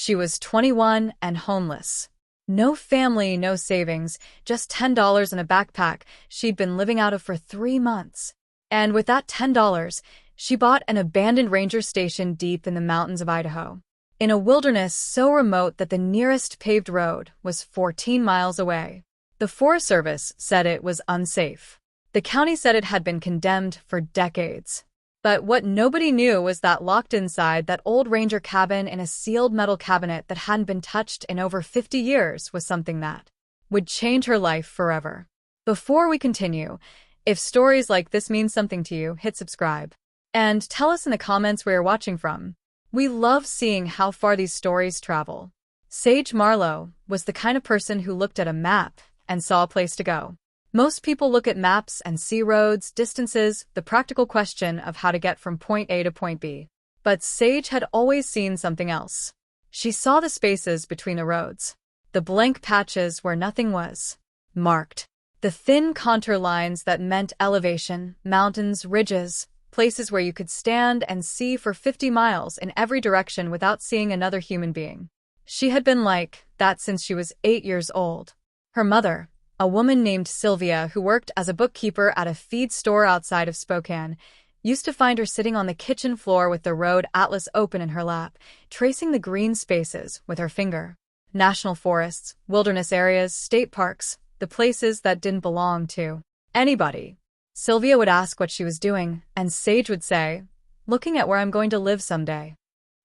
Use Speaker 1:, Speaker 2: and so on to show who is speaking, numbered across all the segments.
Speaker 1: She was 21 and homeless. No family, no savings, just $10 in a backpack she'd been living out of for 3 months. And with that $10, she bought an abandoned ranger station deep in the mountains of Idaho, in a wilderness so remote that the nearest paved road was 14 miles away. The Forest Service said it was unsafe. The county said it had been condemned for decades. But what nobody knew was that locked inside that old ranger cabin in a sealed metal cabinet that hadn't been touched in over 50 years was something that would change her life forever. Before we continue, if stories like this mean something to you, hit subscribe. And tell us in the comments where you're watching from. We love seeing how far these stories travel. Sage Marlowe was the kind of person who looked at a map and saw a place to go. Most people look at maps and see roads, distances, the practical question of how to get from point A to point B. But Sage had always seen something else. She saw the spaces between the roads, the blank patches where nothing was marked, the thin contour lines that meant elevation, mountains, ridges, places where you could stand and see for 50 miles in every direction without seeing another human being. She had been like that since she was 8 years old. Her mother, a woman named Sylvia who worked as a bookkeeper at a feed store outside of Spokane, used to find her sitting on the kitchen floor with the road atlas open in her lap, tracing the green spaces with her finger. National forests, wilderness areas, state parks, the places that didn't belong to anybody. Sylvia would ask what she was doing, and Sage would say, "Looking at where I'm going to live someday."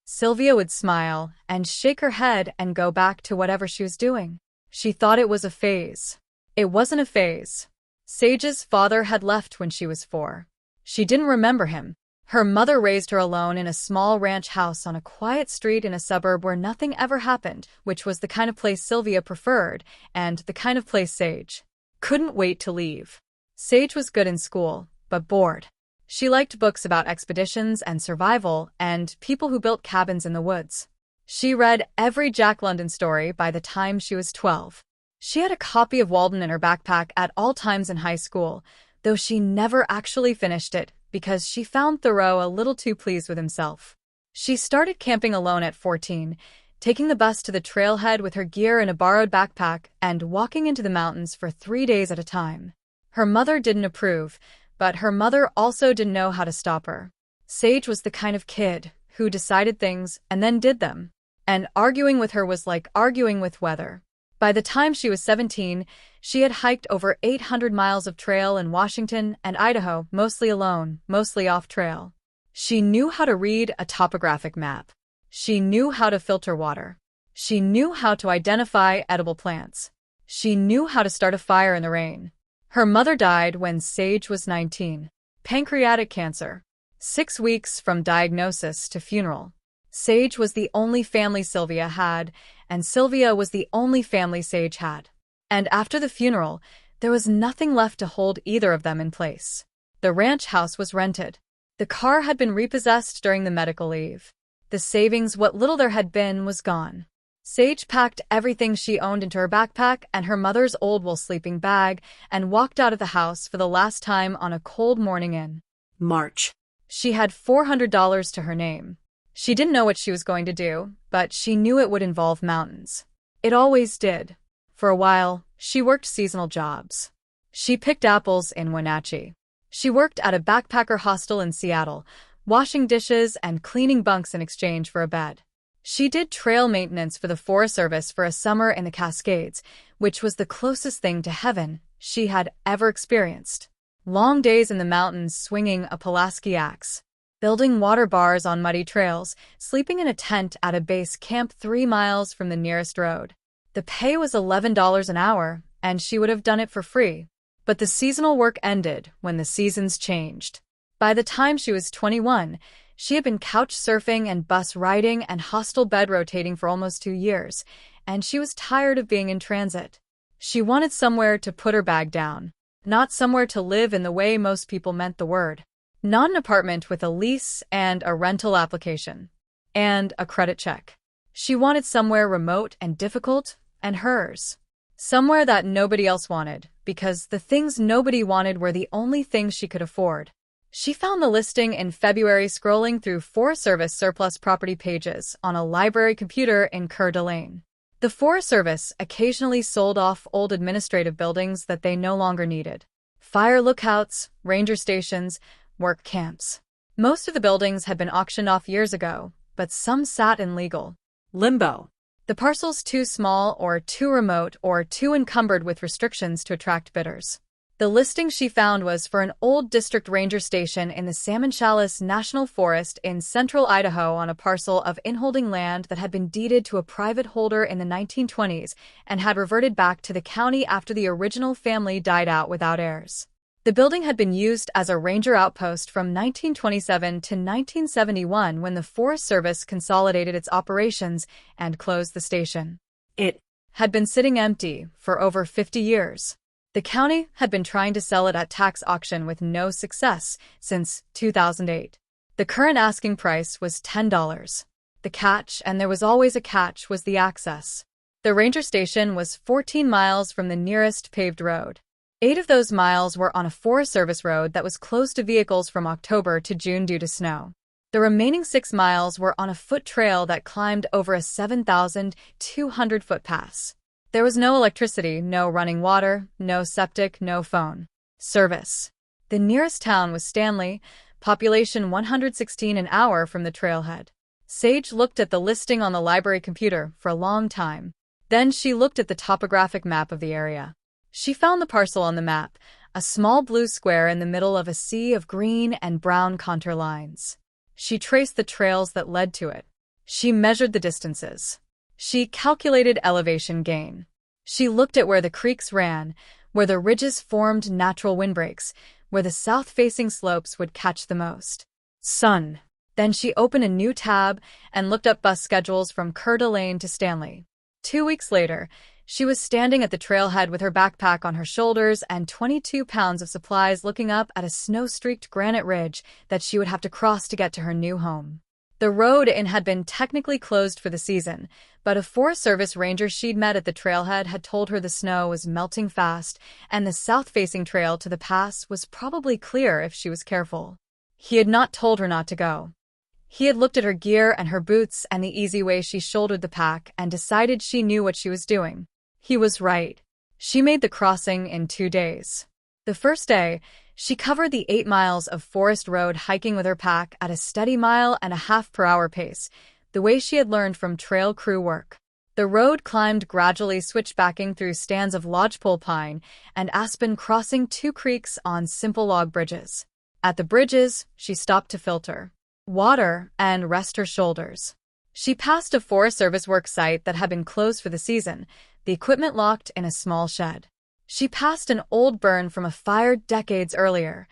Speaker 1: Sylvia would smile and shake her head and go back to whatever she was doing. She thought it was a phase. It wasn't a phase. Sage's father had left when she was 4. She didn't remember him. Her mother raised her alone in a small ranch house on a quiet street in a suburb where nothing ever happened, which was the kind of place Sylvia preferred, and the kind of place Sage couldn't wait to leave. Sage was good in school, but bored. She liked books about expeditions and survival and people who built cabins in the woods. She read every Jack London story by the time she was 12. She had a copy of Walden in her backpack at all times in high school, though she never actually finished it because she found Thoreau a little too pleased with himself. She started camping alone at 14, taking the bus to the trailhead with her gear in a borrowed backpack and walking into the mountains for 3 days at a time. Her mother didn't approve, but her mother also didn't know how to stop her. Sage was the kind of kid who decided things and then did them, and arguing with her was like arguing with weather. By the time she was 17, she had hiked over 800 miles of trail in Washington and Idaho, mostly alone, mostly off-trail. She knew how to read a topographic map. She knew how to filter water. She knew how to identify edible plants. She knew how to start a fire in the rain. Her mother died when Sage was 19. Pancreatic cancer. 6 weeks from diagnosis to funeral. Sage was the only family Sylvia had, and Sylvia was the only family Sage had. And after the funeral, there was nothing left to hold either of them in place. The ranch house was rented. The car had been repossessed during the medical leave. The savings, what little there had been, was gone. Sage packed everything she owned into her backpack and her mother's old wool sleeping bag and walked out of the house for the last time on a cold morning in March. She had $400 to her name. She didn't know what she was going to do, but she knew it would involve mountains. It always did. For a while, she worked seasonal jobs. She picked apples in Wenatchee. She worked at a backpacker hostel in Seattle, washing dishes and cleaning bunks in exchange for a bed. She did trail maintenance for the Forest Service for a summer in the Cascades, which was the closest thing to heaven she had ever experienced. Long days in the mountains swinging a Pulaski axe, building water bars on muddy trails, sleeping in a tent at a base camp 3 miles from the nearest road. The pay was $11 an hour, and she would have done it for free. But the seasonal work ended when the seasons changed. By the time she was 21, she had been couch surfing and bus riding and hostel bed rotating for almost 2 years, and she was tired of being in transit. She wanted somewhere to put her bag down, not somewhere to live in the way most people meant the word. Not an apartment with a lease and a rental application and a credit check. She wanted somewhere remote and difficult and hers. Somewhere that nobody else wanted, because the things nobody wanted were the only things she could afford. She found the listing in February scrolling through Forest Service surplus property pages on a library computer in Coeur d'Alene. The Forest Service occasionally sold off old administrative buildings that they no longer needed. Fire lookouts, ranger stations, work camps. Most of the buildings had been auctioned off years ago, but some sat in legal limbo. The parcels too small or too remote or too encumbered with restrictions to attract bidders. The listing she found was for an old district ranger station in the Salmon Challis National Forest in central Idaho on a parcel of inholding land that had been deeded to a private holder in the 1920s and had reverted back to the county after the original family died out without heirs. The building had been used as a ranger outpost from 1927 to 1971 when the Forest Service consolidated its operations and closed the station. It had been sitting empty for over 50 years. The county had been trying to sell it at tax auction with no success since 2008. The current asking price was $10. The catch, and there was always a catch, was the access. The ranger station was 14 miles from the nearest paved road. 8 of those miles were on a Forest Service road that was closed to vehicles from October to June due to snow. The remaining 6 miles were on a foot trail that climbed over a 7,200-foot pass. There was no electricity, no running water, no septic, no phone service. The nearest town was Stanley, population 116, an hour from the trailhead. Sage looked at the listing on the library computer for a long time. Then she looked at the topographic map of the area. She found the parcel on the map, a small blue square in the middle of a sea of green and brown contour lines. She traced the trails that led to it. She measured the distances. She calculated elevation gain. She looked at where the creeks ran, where the ridges formed natural windbreaks, where the south-facing slopes would catch the most sun. Then she opened a new tab and looked up bus schedules from Coeur d'Alene to Stanley. 2 weeks later, she was standing at the trailhead with her backpack on her shoulders and 22 pounds of supplies looking up at a snow-streaked granite ridge that she would have to cross to get to her new home. The road in had been technically closed for the season, but a Forest Service ranger she'd met at the trailhead had told her the snow was melting fast and the south-facing trail to the pass was probably clear if she was careful. He had not told her not to go. He had looked at her gear and her boots and the easy way she shouldered the pack and decided she knew what she was doing. He was right. She made the crossing in 2 days. The first day, she covered the 8 miles of forest road hiking with her pack at a steady 1.5 miles per hour pace, the way she had learned from trail crew work. The road climbed gradually, switchbacking through stands of lodgepole pine and aspen, crossing 2 creeks on simple log bridges. At the bridges, she stopped to filter water and rest her shoulders. She passed a Forest Service work site that had been closed for the season, the equipment locked in a small shed. She passed an old burn from a fire decades earlier,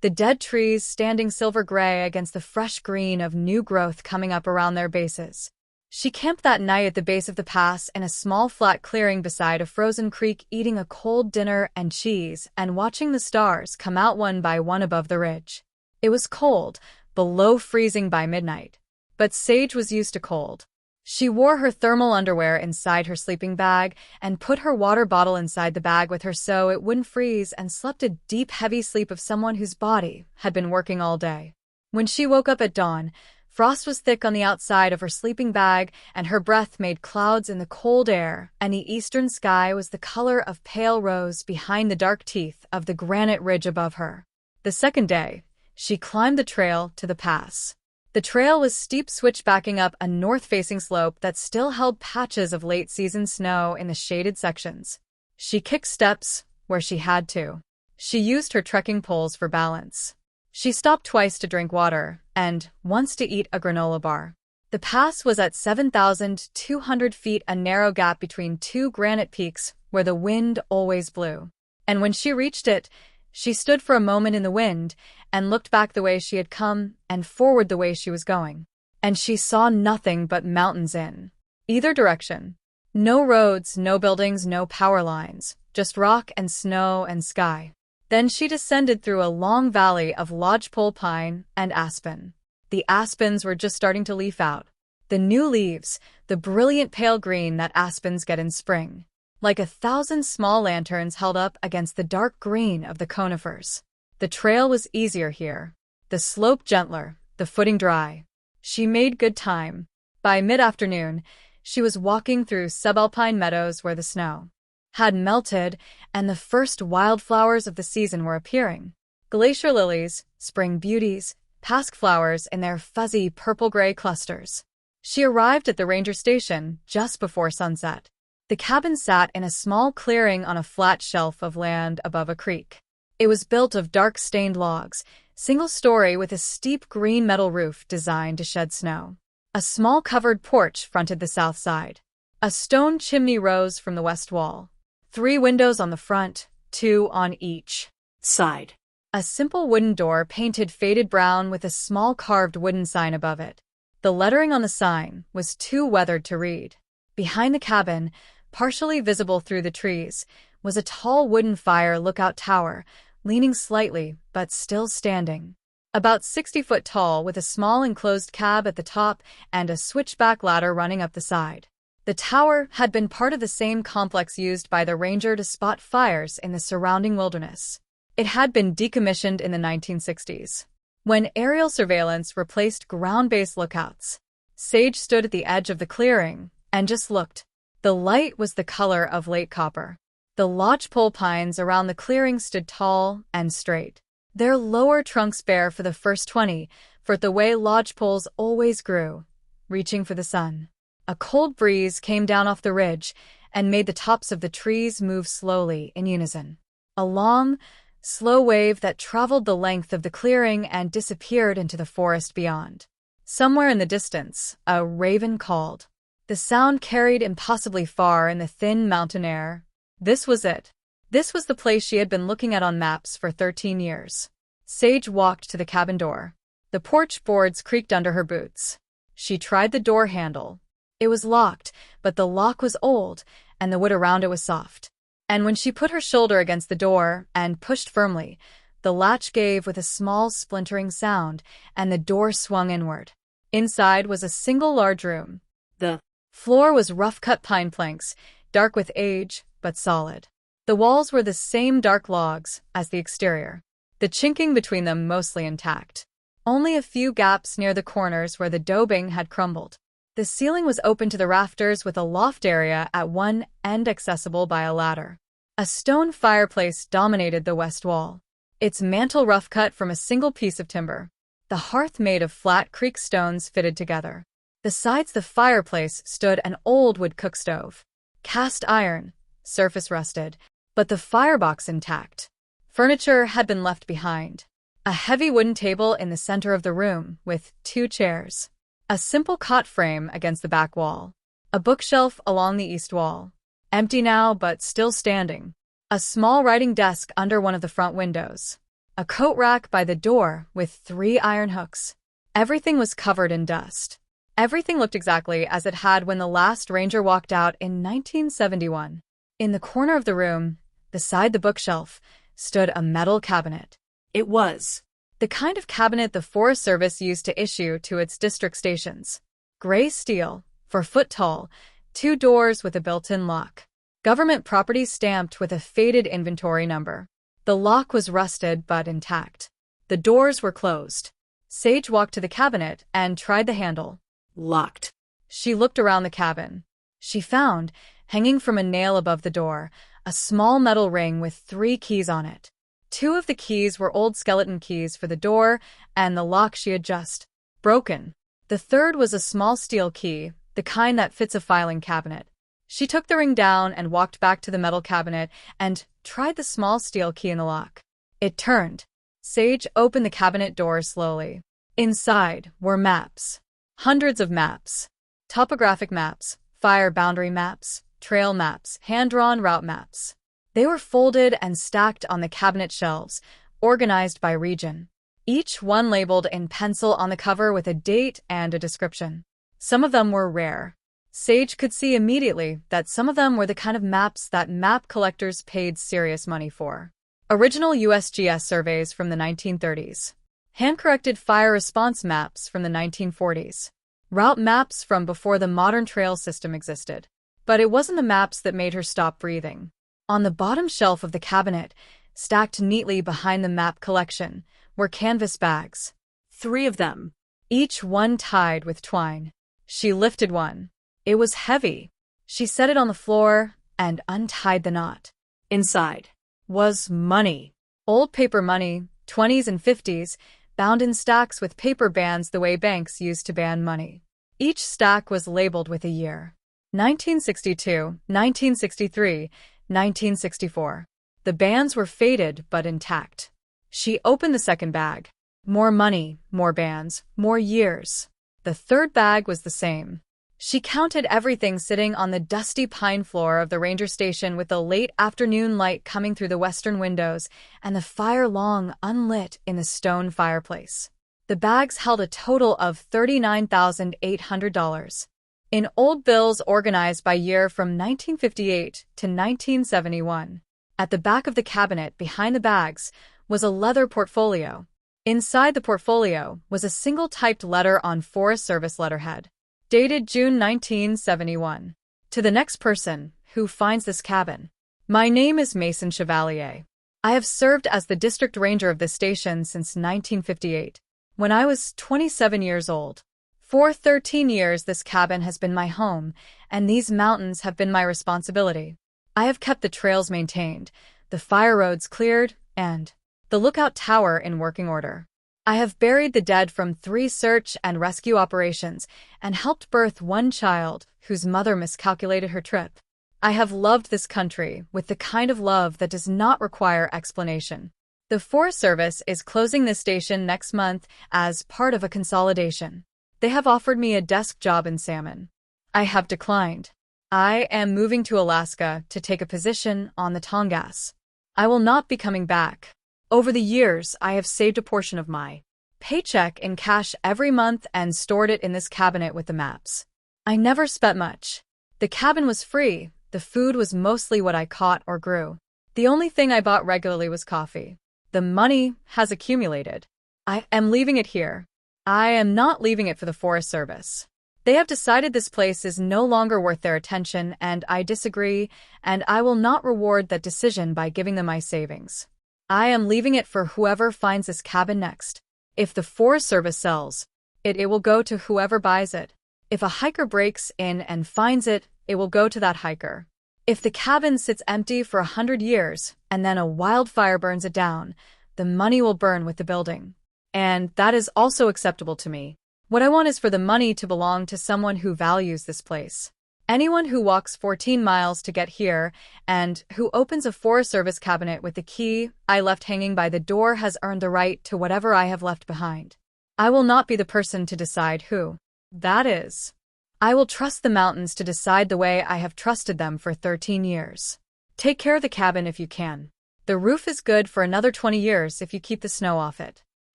Speaker 1: the dead trees standing silver gray against the fresh green of new growth coming up around their bases. She camped that night at the base of the pass in a small flat clearing beside a frozen creek, eating a cold dinner and cheese and watching the stars come out one by one above the ridge. It was cold, below freezing by midnight. But Sage was used to cold. She wore her thermal underwear inside her sleeping bag and put her water bottle inside the bag with her so it wouldn't freeze, and slept a deep, heavy sleep of someone whose body had been working all day. When she woke up at dawn, frost was thick on the outside of her sleeping bag and her breath made clouds in the cold air, and the eastern sky was the color of pale rose behind the dark teeth of the granite ridge above her. The second day, she climbed the trail to the pass. The trail was steep, switchbacking up a north-facing slope that still held patches of late-season snow in the shaded sections. She kicked steps where she had to. She used her trekking poles for balance. She stopped twice to drink water and once to eat a granola bar. The pass was at 7,200 feet, a narrow gap between 2 granite peaks where the wind always blew. And when she reached it, she stood for a moment in the wind and looked back the way she had come and forward the way she was going. And she saw nothing but mountains in either direction. No roads, no buildings, no power lines, just rock and snow and sky. Then she descended through a long valley of lodgepole pine and aspen. The aspens were just starting to leaf out. The new leaves, the brilliant pale green that aspens get in spring, like 1,000 small lanterns held up against the dark green of the conifers. The trail was easier here. the slope gentler, the footing dry. She made good time. By mid-afternoon, she was walking through subalpine meadows where the snow had melted and the first wildflowers of the season were appearing. Glacier lilies, spring beauties, pasque flowers in their fuzzy purple-gray clusters. She arrived at the ranger station just before sunset. The cabin sat in a small clearing on a flat shelf of land above a creek. It was built of dark-stained logs, single-story with a steep green metal roof designed to shed snow. A small covered porch fronted the south side. A stone chimney rose from the west wall. 3 windows on the front, 2 on each side. A simple wooden door painted faded brown with a small carved wooden sign above it. The lettering on the sign was too weathered to read. Behind the cabin, partially visible through the trees, was a tall wooden fire lookout tower, leaning slightly but still standing. About 60 foot tall, with a small enclosed cab at the top and a switchback ladder running up the side. The tower had been part of the same complex used by the ranger to spot fires in the surrounding wilderness. It had been decommissioned in the 1960s, when aerial surveillance replaced ground-based lookouts. Sage stood at the edge of the clearing and just looked. The light was the color of late copper. The lodgepole pines around the clearing stood tall and straight, their lower trunks bare for the first 20 feet the way lodgepoles always grew, reaching for the sun. A cold breeze came down off the ridge and made the tops of the trees move slowly in unison. A long, slow wave that traveled the length of the clearing and disappeared into the forest beyond. Somewhere in the distance, a raven called. The sound carried impossibly far in the thin mountain air. This was it. This was the place she had been looking at on maps for 13 years. Sage walked to the cabin door. The porch boards creaked under her boots. She tried the door handle. It was locked, but the lock was old, and the wood around it was soft. And when she put her shoulder against the door and pushed firmly, the latch gave with a small splintering sound, and the door swung inward. Inside was a single large room. The floor was rough-cut pine planks, dark with age, but solid. The walls were the same dark logs as the exterior, the chinking between them mostly intact. Only a few gaps near the corners where the daubing had crumbled. The ceiling was open to the rafters with a loft area at one end accessible by a ladder. A stone fireplace dominated the west wall, its mantel rough-cut from a single piece of timber. The hearth made of flat creek stones fitted together. Besides the fireplace stood an old wood cookstove. Cast iron, surface rusted, but the firebox intact. Furniture had been left behind. A heavy wooden table in the center of the room with 2 chairs. A simple cot frame against the back wall. A bookshelf along the east wall. Empty now, but still standing. A small writing desk under one of the front windows. A coat rack by the door with 3 iron hooks. Everything was covered in dust. Everything looked exactly as it had when the last ranger walked out in 1971. In the corner of the room, beside the bookshelf, stood a metal cabinet. It was the kind of cabinet the Forest Service used to issue to its district stations. Gray steel, 4 foot tall, 2 doors with a built-in lock. Government property stamped with a faded inventory number. The lock was rusted but intact. The doors were closed. Sage walked to the cabinet and tried the handle. Locked. She looked around the cabin. She found, hanging from a nail above the door, a small metal ring with 3 keys on it. 2 of the keys were old skeleton keys for the door, and the lock she had just broken. The third was a small steel key, the kind that fits a filing cabinet. She took the ring down and walked back to the metal cabinet and tried the small steel key in the lock. It turned. Sage opened the cabinet door slowly. Inside were maps. Hundreds of maps. Topographic maps, fire boundary maps, trail maps, hand-drawn route maps. They were folded and stacked on the cabinet shelves, organized by region. Each one labeled in pencil on the cover with a date and a description. Some of them were rare. Sage could see immediately that some of them were the kind of maps that map collectors paid serious money for. Original USGS surveys from the 1930s. Hand-corrected fire response maps from the 1940s. Route maps from before the modern trail system existed. But it wasn't the maps that made her stop breathing. On the bottom shelf of the cabinet, stacked neatly behind the map collection, were canvas bags.
Speaker 2: 3 of them.
Speaker 1: each one tied with twine. She lifted one. It was heavy. She set it on the floor and untied the knot.
Speaker 2: Inside
Speaker 1: Was money. Old paper money, 20s and 50s, bound in stacks with paper bands the way banks used to band money. Each stack was labeled with a year. 1962, 1963, 1964. The bands were faded but intact. She opened the second bag. More money, more bands, more years. The third bag was the same. She counted everything sitting on the dusty pine floor of the ranger station with the late afternoon light coming through the western windows and the fire long unlit in the stone fireplace. The bags held a total of $39,800. In old bills organized by year from 1958 to 1971. At the back of the cabinet behind the bags was a leather portfolio. Inside the portfolio was a single typed letter on Forest Service letterhead. Dated June 1971. To the next person who finds this cabin. My name is Mason Chevalier. I have served as the district ranger of this station since 1958, when I was 27 years old. For 13 years this cabin has been my home, and these mountains have been my responsibility. I have kept the trails maintained, the fire roads cleared, and the lookout tower in working order. I have buried the dead from 3 search and rescue operations and helped birth one child whose mother miscalculated her trip. I have loved this country with the kind of love that does not require explanation. The Forest Service is closing this station next month as part of a consolidation. They have offered me a desk job in Salmon. I have declined. I am moving to Alaska to take a position on the Tongass. I will not be coming back. Over the years, I have saved a portion of my paycheck in cash every month and stored it in this cabinet with the maps. I never spent much. The cabin was free. The food was mostly what I caught or grew. The only thing I bought regularly was coffee. The money has accumulated. I am leaving it here. I am not leaving it for the Forest Service. They have decided this place is no longer worth their attention, and I disagree, and I will not reward that decision by giving them my savings. I am leaving it for whoever finds this cabin next. If the Forest Service sells it, it will go to whoever buys it. If a hiker breaks in and finds it, it will go to that hiker. If the cabin sits empty for 100 years and then a wildfire burns it down, the money will burn with the building. And that is also acceptable to me. What I want is for the money to belong to someone who values this place. Anyone who walks 14 miles to get here and who opens a Forest Service cabinet with the key I left hanging by the door has earned the right to whatever I have left behind. I will not be the person to decide who that is. I will trust the mountains to decide the way I have trusted them for 13 years. Take care of the cabin if you can. The roof is good for another 20 years if you keep the snow off it.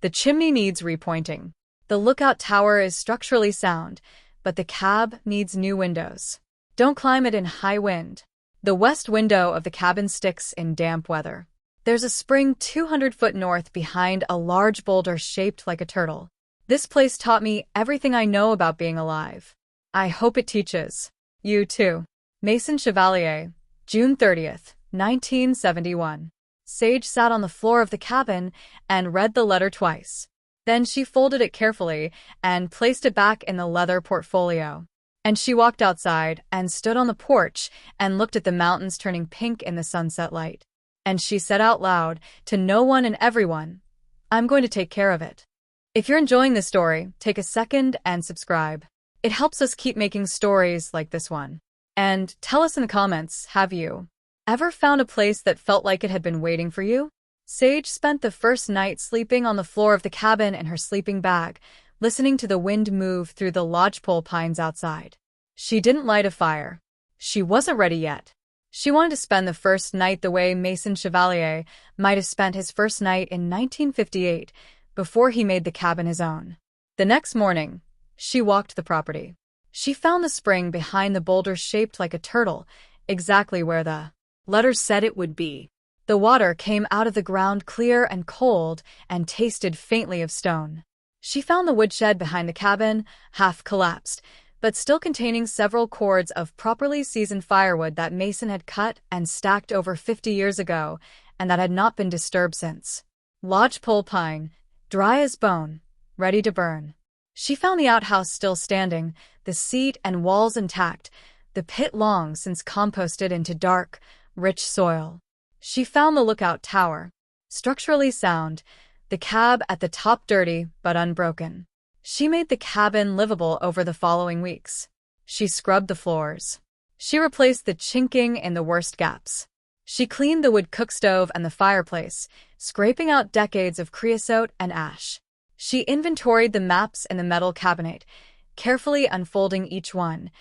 Speaker 1: The chimney needs repointing. The lookout tower is structurally sound, but the cab needs new windows. Don't climb it in high wind. The west window of the cabin sticks in damp weather. There's a spring 200 foot north behind a large boulder shaped like a turtle. This place taught me everything I know about being alive. I hope it teaches you too. Mason Chevalier, June 30th, 1971. Sage sat on the floor of the cabin and read the letter twice. Then she folded it carefully and placed it back in the leather portfolio. And she walked outside and stood on the porch and looked at the mountains turning pink in the sunset light. And she said out loud to no one and everyone, I'm going to take care of it. If you're enjoying this story, take a second and subscribe. It helps us keep making stories like this one. And tell us in the comments, have you ever found a place that felt like it had been waiting for you? Sage spent the first night sleeping on the floor of the cabin in her sleeping bag, listening to the wind move through the lodgepole pines outside. She didn't light a fire. She wasn't ready yet. She wanted to spend the first night the way Mason Chevalier might have spent his first night in 1958, before he made the cabin his own. The next morning, she walked the property. She found the spring behind the boulder shaped like a turtle, exactly where the letter said it would be. The water came out of the ground clear and cold and tasted faintly of stone. She found the woodshed behind the cabin, half collapsed, but still containing several cords of properly seasoned firewood that Mason had cut and stacked over 50 years ago and that had not been disturbed since. Lodgepole pine, dry as bone, ready to burn. She found the outhouse still standing, the seat and walls intact, the pit long since composted into dark, rich soil. She found the lookout tower, structurally sound, the cab at the top dirty but unbroken. She made the cabin livable over the following weeks. She scrubbed the floors. She replaced the chinking in the worst gaps. She cleaned the wood cookstove and the fireplace, scraping out decades of creosote and ash. She inventoried the maps in the metal cabinet, carefully unfolding each one,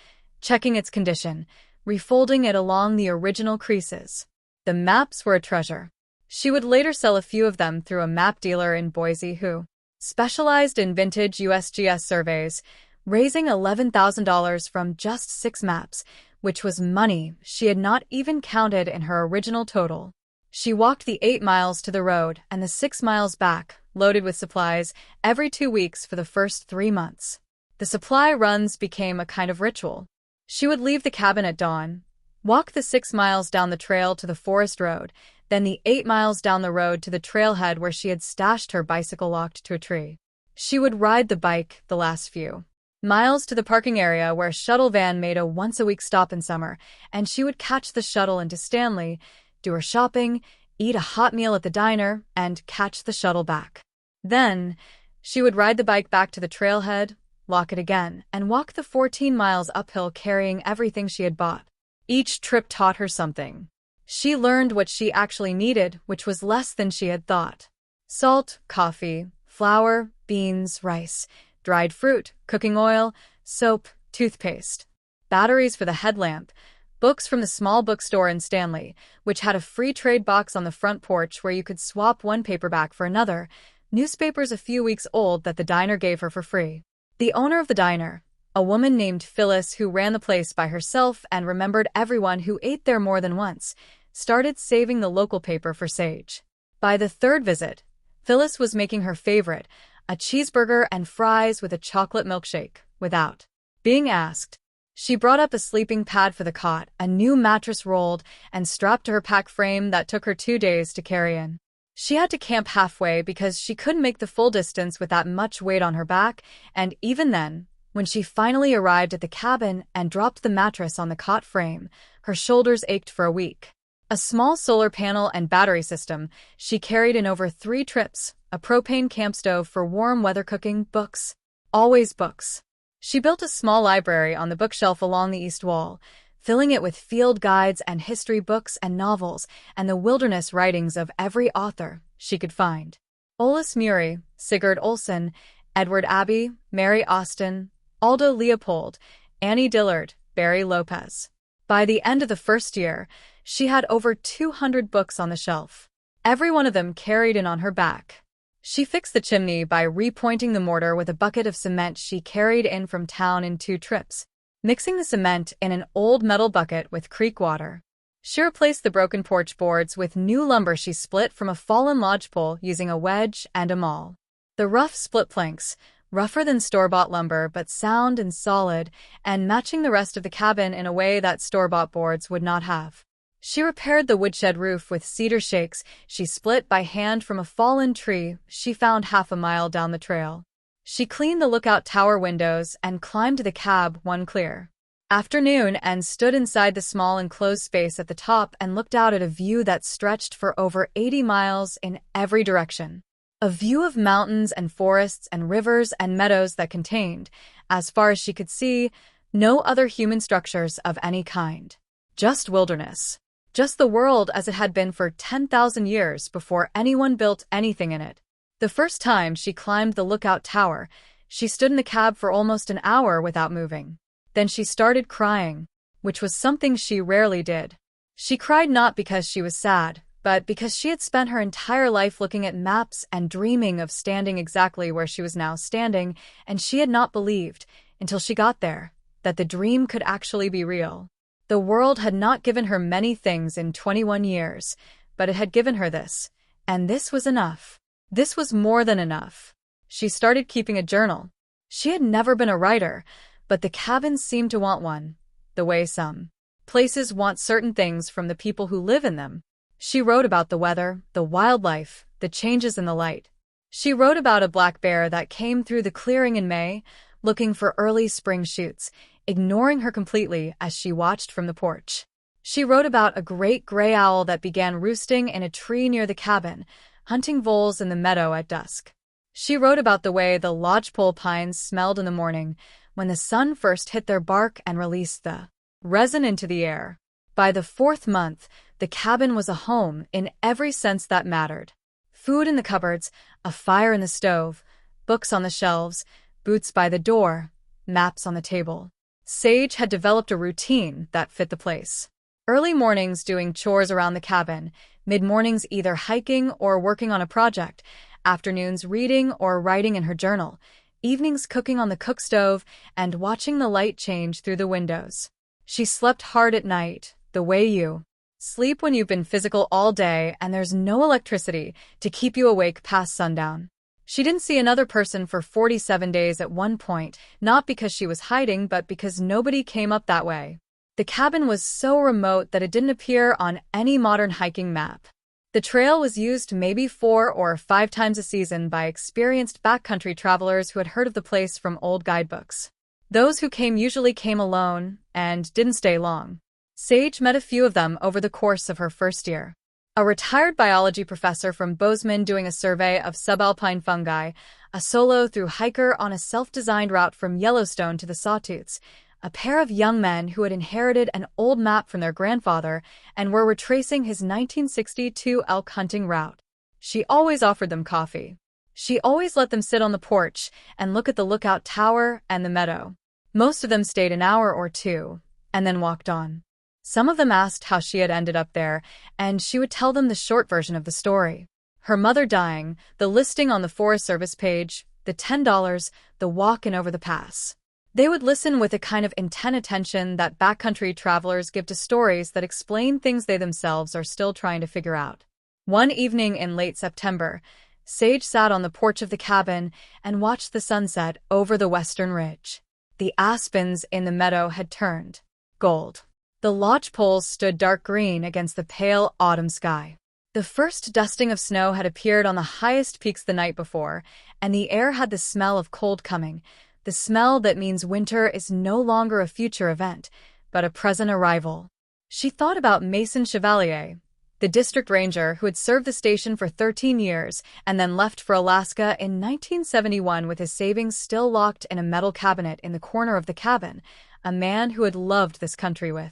Speaker 1: checking its condition, refolding it along the original creases. The maps were a treasure. She would later sell a few of them through a map dealer in Boise who specialized in vintage USGS surveys, raising $11,000 from just 6 maps, which was money she had not even counted in her original total. She walked the 8 miles to the road and the 6 miles back, loaded with supplies, every 2 weeks for the first 3 months. The supply runs became a kind of ritual. She would leave the cabin at dawn, walk the 6 miles down the trail to the forest road, then the 8 miles down the road to the trailhead where she had stashed her bicycle locked to a tree. She would ride the bike the last few miles to the parking area where a shuttle van made a once-a-week stop in summer, and she would catch the shuttle into Stanley, do her shopping, eat a hot meal at the diner, and catch the shuttle back. Then, she would ride the bike back to the trailhead, lock it again, and walk the 14 miles uphill carrying everything she had bought. Each trip taught her something. She learned what she actually needed, which was less than she had thought. Salt, coffee, flour, beans, rice, dried fruit, cooking oil, soap, toothpaste, batteries for the headlamp, books from the small bookstore in Stanley, which had a free trade box on the front porch where you could swap one paperback for another, newspapers a few weeks old that the diner gave her for free. The owner of the diner, a woman named Phyllis who ran the place by herself and remembered everyone who ate there more than once, started saving the local paper for Sage. By the 3rd visit, Phyllis was making her favorite, a cheeseburger and fries with a chocolate milkshake, without being asked. She brought up a sleeping pad for the cot, a new mattress rolled and strapped to her pack frame that took her 2 days to carry in. She had to camp halfway because she couldn't make the full distance with that much weight on her back, and even then, when she finally arrived at the cabin and dropped the mattress on the cot frame, her shoulders ached for a week. A small solar panel and battery system she carried in over 3 trips, a propane camp stove for warm weather cooking, books. Always books. She built a small library on the bookshelf along the east wall, filling it with field guides and history books and novels and the wilderness writings of every author she could find. Olaus Murie, Sigurd Olson, Edward Abbey, Mary Austin, Aldo Leopold, Annie Dillard, Barry Lopez. By the end of the first year, she had over 200 books on the shelf, every one of them carried in on her back. She fixed the chimney by repointing the mortar with a bucket of cement she carried in from town in 2 trips, mixing the cement in an old metal bucket with creek water. She replaced the broken porch boards with new lumber she split from a fallen lodgepole using a wedge and a maul. The rough split planks, rougher than store-bought lumber but sound and solid, and matching the rest of the cabin in a way that store-bought boards would not have. She repaired the woodshed roof with cedar shakes she split by hand from a fallen tree she found half a mile down the trail. She cleaned the lookout tower windows and climbed to the cab one clear afternoon and stood inside the small enclosed space at the top and looked out at a view that stretched for over 80 miles in every direction. A view of mountains and forests and rivers and meadows that contained, as far as she could see, no other human structures of any kind. Just wilderness. Just the world as it had been for 10,000 years before anyone built anything in it. The first time she climbed the lookout tower, she stood in the cab for almost an hour without moving. Then she started crying, which was something she rarely did. She cried not because she was sad, but because she had spent her entire life looking at maps and dreaming of standing exactly where she was now standing, and she had not believed, until she got there, that the dream could actually be real. The world had not given her many things in 21 years, but it had given her this, and this was enough. This was more than enough. She started keeping a journal. She had never been a writer, but the cabin seemed to want one, the way some places want certain things from the people who live in them. She wrote about the weather, the wildlife, the changes in the light. She wrote about a black bear that came through the clearing in May, looking for early spring shoots, ignoring her completely as she watched from the porch. She wrote about a great gray owl that began roosting in a tree near the cabin, hunting voles in the meadow at dusk. She wrote about the way the lodgepole pines smelled in the morning when the sun first hit their bark and released the resin into the air. By the 4th month, the cabin was a home in every sense that mattered. Food in the cupboards, a fire in the stove, books on the shelves, boots by the door, maps on the table. Sage had developed a routine that fit the place. Early mornings doing chores around the cabin, mid-mornings either hiking or working on a project, afternoons reading or writing in her journal, evenings cooking on the cook stove and watching the light change through the windows. She slept hard at night, the way you sleep when you've been physical all day and there's no electricity to keep you awake past sundown. She didn't see another person for 47 days at one point, not because she was hiding, but because nobody came up that way. The cabin was so remote that it didn't appear on any modern hiking map. The trail was used maybe 4 or 5 times a season by experienced backcountry travelers who had heard of the place from old guidebooks. Those who came usually came alone and didn't stay long. Sage met a few of them over the course of her first year. A retired biology professor from Bozeman doing a survey of subalpine fungi, a solo-through hiker on a self-designed route from Yellowstone to the Sawtooths, a pair of young men who had inherited an old map from their grandfather and were retracing his 1962 elk hunting route. She always offered them coffee. She always let them sit on the porch and look at the lookout tower and the meadow. Most of them stayed an hour or two and then walked on. Some of them asked how she had ended up there, and she would tell them the short version of the story. Her mother dying, the listing on the Forest Service page, the $10, the walk-in over the pass. They would listen with a kind of intent attention that backcountry travelers give to stories that explain things they themselves are still trying to figure out. One evening in late September, Sage sat on the porch of the cabin and watched the sunset over the western ridge. The aspens in the meadow had turned gold. The lodgepoles stood dark green against the pale autumn sky. The first dusting of snow had appeared on the highest peaks the night before, and the air had the smell of cold coming, the smell that means winter is no longer a future event, but a present arrival. She thought about Mason Chevalier, the district ranger who had served the station for 13 years and then left for Alaska in 1971 with his savings still locked in a metal cabinet in the corner of the cabin, a man who had loved this country with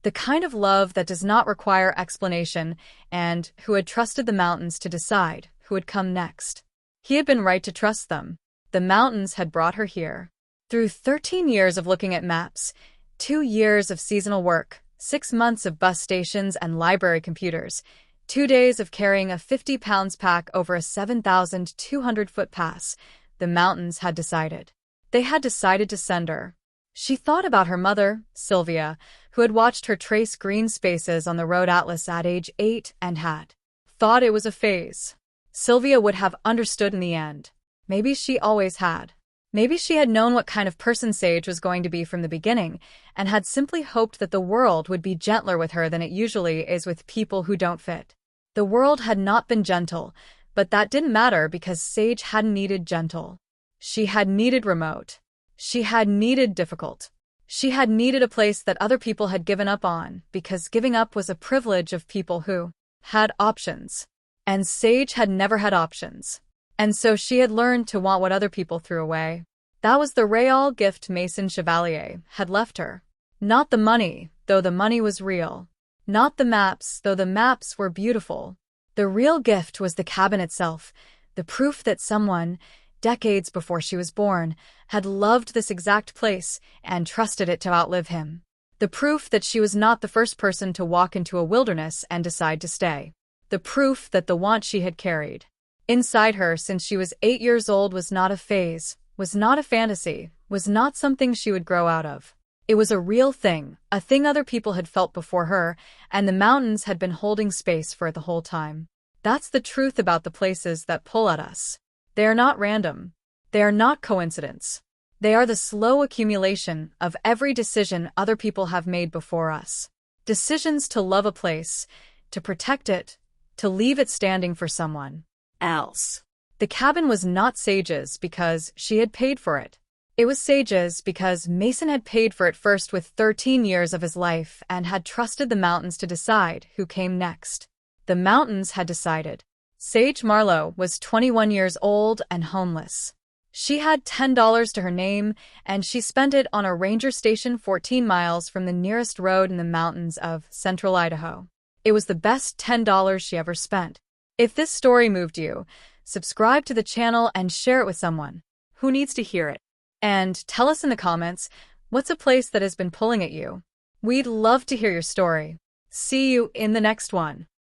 Speaker 1: the kind of love that does not require explanation, and who had trusted the mountains to decide who would come next. He had been right to trust them. The mountains had brought her here. Through 13 years of looking at maps, 2 years of seasonal work, 6 months of bus stations and library computers, 2 days of carrying a 50-pounds pack over a 7,200-foot pass, the mountains had decided. They had decided to send her. She thought about her mother, Sylvia, who had watched her trace green spaces on the road atlas at age 8 and had thought it was a phase. Sylvia would have understood in the end. Maybe she always had. Maybe she had known what kind of person Sage was going to be from the beginning, and had simply hoped that the world would be gentler with her than it usually is with people who don't fit. The world had not been gentle, but that didn't matter because Sage hadn't needed gentle. She had needed remote. She had needed difficult. She had needed a place that other people had given up on, because giving up was a privilege of people who had options. And Sage had never had options. And so she had learned to want what other people threw away. That was the real gift Mason Chevalier had left her. Not the money, though the money was real. Not the maps, though the maps were beautiful. The real gift was the cabin itself, the proof that someone, decades before she was born, had loved this exact place and trusted it to outlive him. The proof that she was not the first person to walk into a wilderness and decide to stay. The proof that the want she had carried inside her since she was 8 years old was not a phase, was not a fantasy, was not something she would grow out of. It was a real thing, a thing other people had felt before her, and the mountains had been holding space for it the whole time. That's the truth about the places that pull at us. They are not random. They are not coincidence. They are the slow accumulation of every decision other people have made before us. Decisions to love a place, to protect it, to leave it standing for someone else. The cabin was not Sage's because she had paid for it. It was Sage's because Mason had paid for it first with 13 years of his life and had trusted the mountains to decide who came next. The mountains had decided. Sage Marlowe was 21 years old and homeless. She had $10 to her name, and she spent it on a ranger station 14 miles from the nearest road in the mountains of central Idaho. It was the best $10 she ever spent. If this story moved you, subscribe to the channel and share it with someone who needs to hear it. And tell us in the comments, what's a place that has been pulling at you? We'd love to hear your story. See you in the next one.